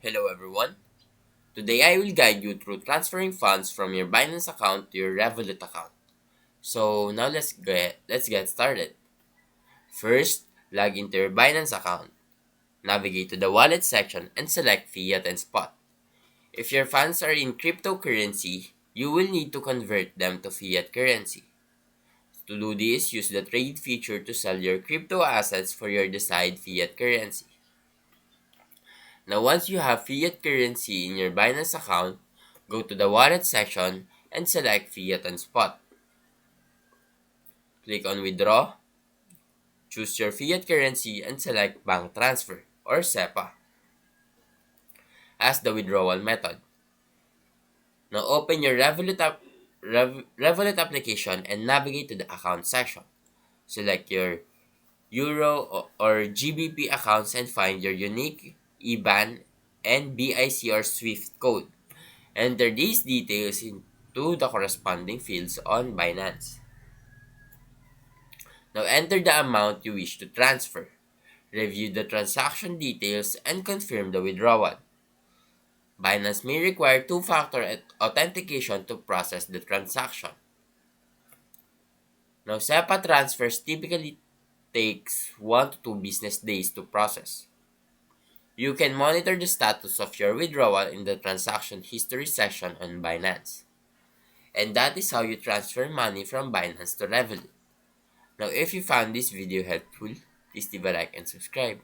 Hello everyone. Today I will guide you through transferring funds from your Binance account to your Revolut account. So now let's get started. First, log into your Binance account. Navigate to the wallet section and select fiat and spot. If your funds are in cryptocurrency, you will need to convert them to fiat currency. To do this, use the trade feature to sell your crypto assets for your desired fiat currency. Now, once you have fiat currency in your Binance account, go to the wallet section and select fiat and spot. Click on withdraw, choose your fiat currency and select bank transfer or SEPA as the withdrawal method. Now open your Revolut application and navigate to the account section. Select your Euro or GBP accounts and find your unique IBAN and BIC or SWIFT code. Enter these details into the corresponding fields on Binance. Now enter the amount you wish to transfer. Review the transaction details and confirm the withdrawal. Binance may require two-factor authentication to process the transaction. Now SEPA transfers typically takes 1 to 2 business days to process. You can monitor the status of your withdrawal in the transaction history section on Binance. And that is how you transfer money from Binance to Revolut. Now, if you found this video helpful, please leave a like and subscribe.